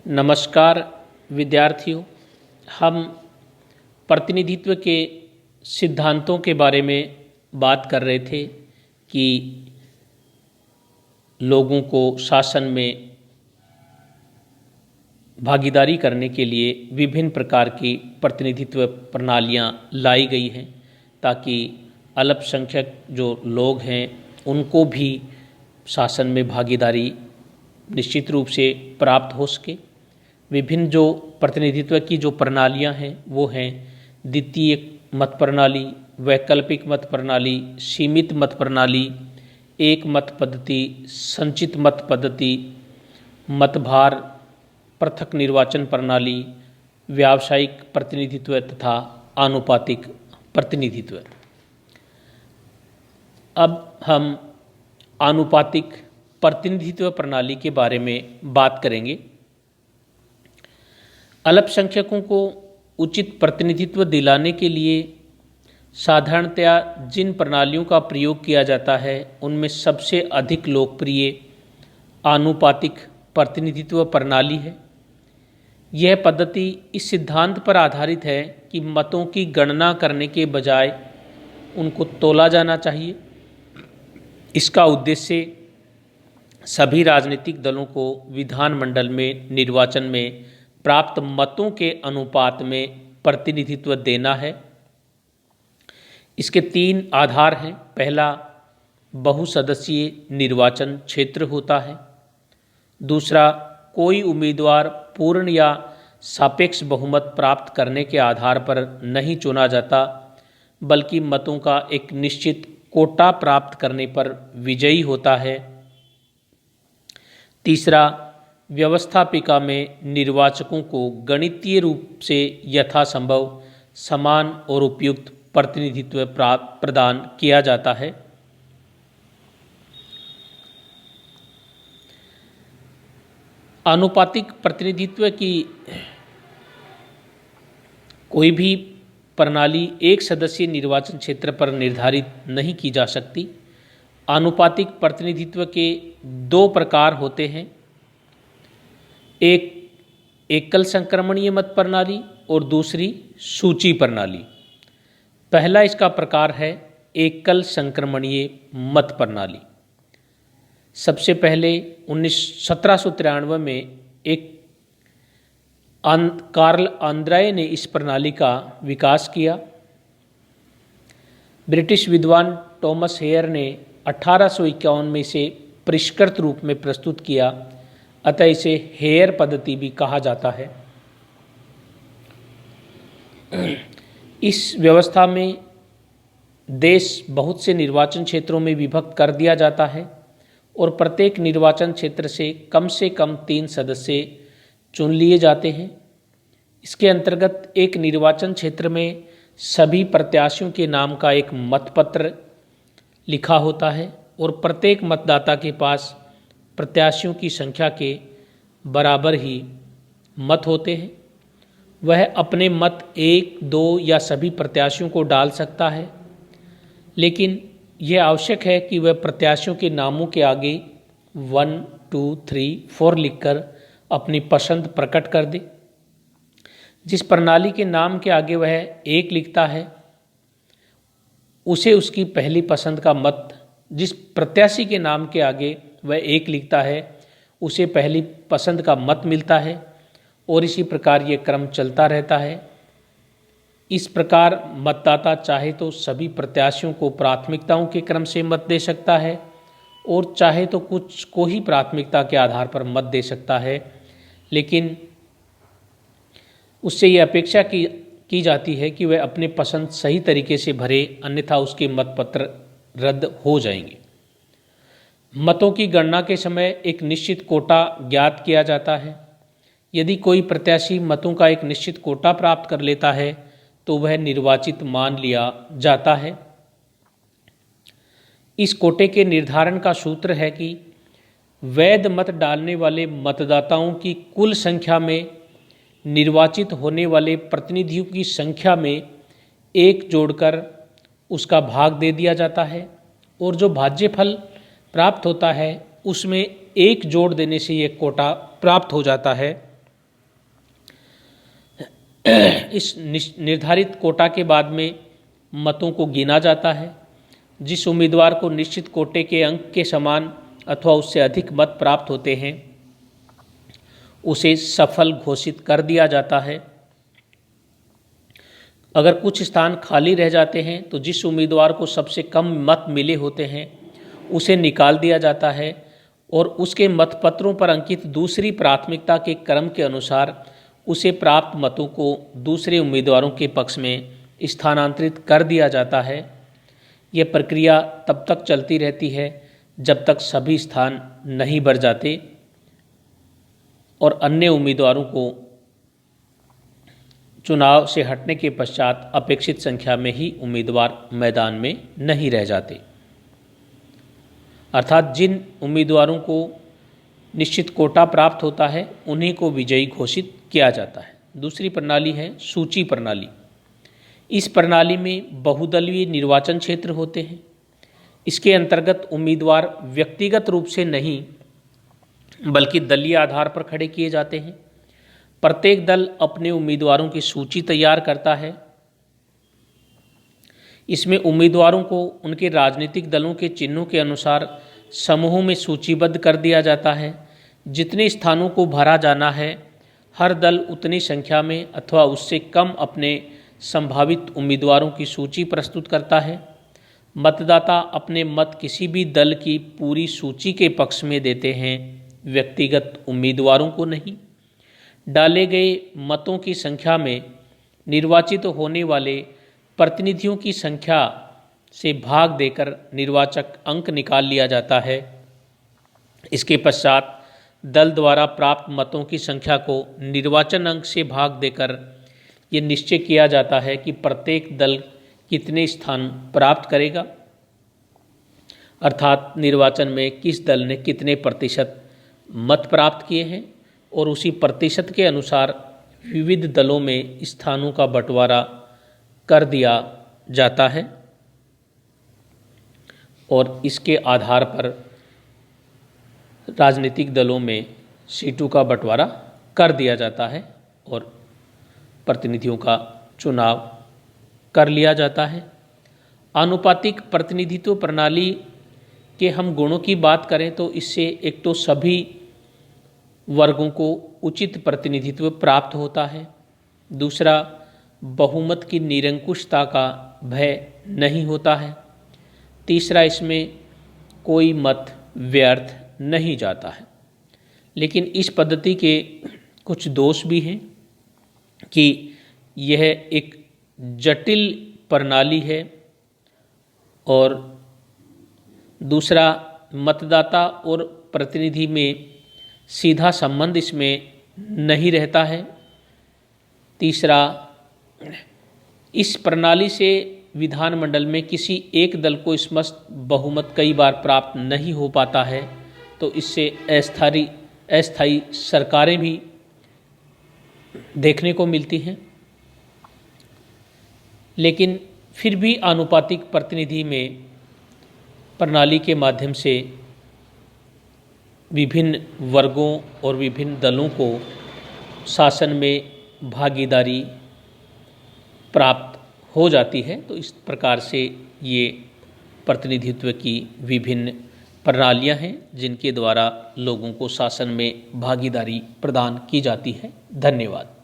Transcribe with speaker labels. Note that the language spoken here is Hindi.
Speaker 1: नमस्कार विद्यार्थियों। हम प्रतिनिधित्व के सिद्धांतों के बारे में बात कर रहे थे कि लोगों को शासन में भागीदारी करने के लिए विभिन्न प्रकार की प्रतिनिधित्व प्रणालियां लाई गई हैं ताकि अल्पसंख्यक जो लोग हैं उनको भी शासन में भागीदारी निश्चित रूप से प्राप्त हो सके। विभिन्न जो प्रतिनिधित्व की जो प्रणालियां हैं वो हैं द्वितीय मत प्रणाली, वैकल्पिक मत प्रणाली, सीमित मत प्रणाली, एक मत पद्धति, संचित मत पद्धति, मतभार, पृथक निर्वाचन प्रणाली, व्यावसायिक प्रतिनिधित्व तथा आनुपातिक प्रतिनिधित्व। अब हम आनुपातिक प्रतिनिधित्व प्रणाली के बारे में बात करेंगे। अल्पसंख्यकों को उचित प्रतिनिधित्व दिलाने के लिए साधारणतया जिन प्रणालियों का प्रयोग किया जाता है उनमें सबसे अधिक लोकप्रिय आनुपातिक प्रतिनिधित्व प्रणाली है। यह पद्धति इस सिद्धांत पर आधारित है कि मतों की गणना करने के बजाय उनको तोला जाना चाहिए। इसका उद्देश्य सभी राजनीतिक दलों को विधानमंडल में निर्वाचन में प्राप्त मतों के अनुपात में प्रतिनिधित्व देना है। इसके 3 आधार हैं। पहला, बहुसदस्यीय निर्वाचन क्षेत्र होता है। दूसरा, कोई उम्मीदवार पूर्ण या सापेक्ष बहुमत प्राप्त करने के आधार पर नहीं चुना जाता बल्कि मतों का एक निश्चित कोटा प्राप्त करने पर विजयी होता है। तीसरा, व्यवस्थापिका में निर्वाचकों को गणितीय रूप से यथासंभव समान और उपयुक्त प्रतिनिधित्व प्रदान किया जाता है। आनुपातिक प्रतिनिधित्व की कोई भी प्रणाली एक सदस्यीय निर्वाचन क्षेत्र पर निर्धारित नहीं की जा सकती। आनुपातिक प्रतिनिधित्व के 2 प्रकार होते हैं, एक एकल संक्रमणीय मत प्रणाली और दूसरी सूची प्रणाली। पहला इसका प्रकार है एकल संक्रमणीय मत प्रणाली। सबसे पहले 1793 में एक कार्ल आंद्रे ने इस प्रणाली का विकास किया। ब्रिटिश विद्वान थॉमस हेयर ने 1851 में इसे परिष्कृत रूप में प्रस्तुत किया, अतः इसे हेयर पद्धति भी कहा जाता है। इस व्यवस्था में देश बहुत से निर्वाचन क्षेत्रों में विभक्त कर दिया जाता है और प्रत्येक निर्वाचन क्षेत्र से कम 3 सदस्य चुन लिए जाते हैं। इसके अंतर्गत एक निर्वाचन क्षेत्र में सभी प्रत्याशियों के नाम का एक मतपत्र लिखा होता है और प्रत्येक मतदाता के पास प्रत्याशियों की संख्या के बराबर ही मत होते हैं। वह अपने मत 1, 2 या सभी प्रत्याशियों को डाल सकता है, लेकिन यह आवश्यक है कि वह प्रत्याशियों के नामों के आगे 1, 2, 3, 4 लिखकर अपनी पसंद प्रकट कर दे। जिस प्रणाली के नाम के आगे वह 1 लिखता है उसे उसकी पहली पसंद का मत, जिस प्रत्याशी के नाम के आगे वह 1 लिखता है उसे पहली पसंद का मत मिलता है और इसी प्रकार ये क्रम चलता रहता है। इस प्रकार मतदाता चाहे तो सभी प्रत्याशियों को प्राथमिकताओं के क्रम से मत दे सकता है और चाहे तो कुछ को ही प्राथमिकता के आधार पर मत दे सकता है, लेकिन उससे ये अपेक्षा की जाती है कि वह अपने पसंद सही तरीके से भरे, अन्यथा उसके मतपत्र रद्द हो जाएंगे। मतों की गणना के समय एक निश्चित कोटा ज्ञात किया जाता है। यदि कोई प्रत्याशी मतों का एक निश्चित कोटा प्राप्त कर लेता है तो वह निर्वाचित मान लिया जाता है। इस कोटे के निर्धारण का सूत्र है कि वैध मत डालने वाले मतदाताओं की कुल संख्या में निर्वाचित होने वाले प्रतिनिधियों की संख्या में 1 जोड़कर उसका भाग दे दिया जाता है और जो भाज्यफल प्राप्त होता है उसमें 1 जोड़ देने से ये कोटा प्राप्त हो जाता है। इस निर्धारित कोटा के बाद में मतों को गिना जाता है। जिस उम्मीदवार को निश्चित कोटे के अंक के समान अथवा उससे अधिक मत प्राप्त होते हैं उसे सफल घोषित कर दिया जाता है। अगर कुछ स्थान खाली रह जाते हैं तो जिस उम्मीदवार को सबसे कम मत मिले होते हैं उसे निकाल दिया जाता है और उसके मतपत्रों पर अंकित दूसरी प्राथमिकता के क्रम के अनुसार उसे प्राप्त मतों को दूसरे उम्मीदवारों के पक्ष में स्थानांतरित कर दिया जाता है। यह प्रक्रिया तब तक चलती रहती है जब तक सभी स्थान नहीं भर जाते और अन्य उम्मीदवारों को चुनाव से हटने के पश्चात अपेक्षित संख्या में ही उम्मीदवार मैदान में नहीं रह जाते। अर्थात जिन उम्मीदवारों को निश्चित कोटा प्राप्त होता है उन्हीं को विजयी घोषित किया जाता है। दूसरी प्रणाली है सूची प्रणाली। इस प्रणाली में बहुदलीय निर्वाचन क्षेत्र होते हैं। इसके अंतर्गत उम्मीदवार व्यक्तिगत रूप से नहीं बल्कि दलीय आधार पर खड़े किए जाते हैं। प्रत्येक दल अपने उम्मीदवारों की सूची तैयार करता है। इसमें उम्मीदवारों को उनके राजनीतिक दलों के चिन्हों के अनुसार समूहों में सूचीबद्ध कर दिया जाता है। जितने स्थानों को भरा जाना है हर दल उतनी संख्या में अथवा उससे कम अपने संभावित उम्मीदवारों की सूची प्रस्तुत करता है। मतदाता अपने मत किसी भी दल की पूरी सूची के पक्ष में देते हैं, व्यक्तिगत उम्मीदवारों को नहीं। डाले गए मतों की संख्या में निर्वाचित होने वाले प्रतिनिधियों की संख्या से भाग देकर निर्वाचक अंक निकाल लिया जाता है। इसके पश्चात दल द्वारा प्राप्त मतों की संख्या को निर्वाचन अंक से भाग देकर ये निश्चय किया जाता है कि प्रत्येक दल कितने स्थान प्राप्त करेगा, अर्थात निर्वाचन में किस दल ने कितने प्रतिशत मत प्राप्त किए हैं और उसी प्रतिशत के अनुसार विविध दलों में स्थानों का बंटवारा कर दिया जाता है और इसके आधार पर राजनीतिक दलों में सीटों का बंटवारा कर दिया जाता है और प्रतिनिधियों का चुनाव कर लिया जाता है। आनुपातिक प्रतिनिधित्व प्रणाली के हम गुणों की बात करें तो इससे एक तो सभी वर्गों को उचित प्रतिनिधित्व प्राप्त होता है। दूसरा, बहुमत की निरंकुशता का भय नहीं होता है। तीसरा, इसमें कोई मत व्यर्थ नहीं जाता है। लेकिन इस पद्धति के कुछ दोष भी हैं कि यह एक जटिल प्रणाली है और दूसरा, मतदाता और प्रतिनिधि में सीधा संबंध इसमें नहीं रहता है। तीसरा, इस प्रणाली से विधानमंडल में किसी एक दल को स्पष्ट बहुमत कई बार प्राप्त नहीं हो पाता है, तो इससे अस्थायी सरकारें भी देखने को मिलती हैं। लेकिन फिर भी आनुपातिक प्रतिनिधि में प्रणाली के माध्यम से विभिन्न वर्गों और विभिन्न दलों को शासन में भागीदारी प्राप्त हो जाती है। तो इस प्रकार से ये प्रतिनिधित्व की विभिन्न प्रणालियां हैं जिनके द्वारा लोगों को शासन में भागीदारी प्रदान की जाती है। धन्यवाद।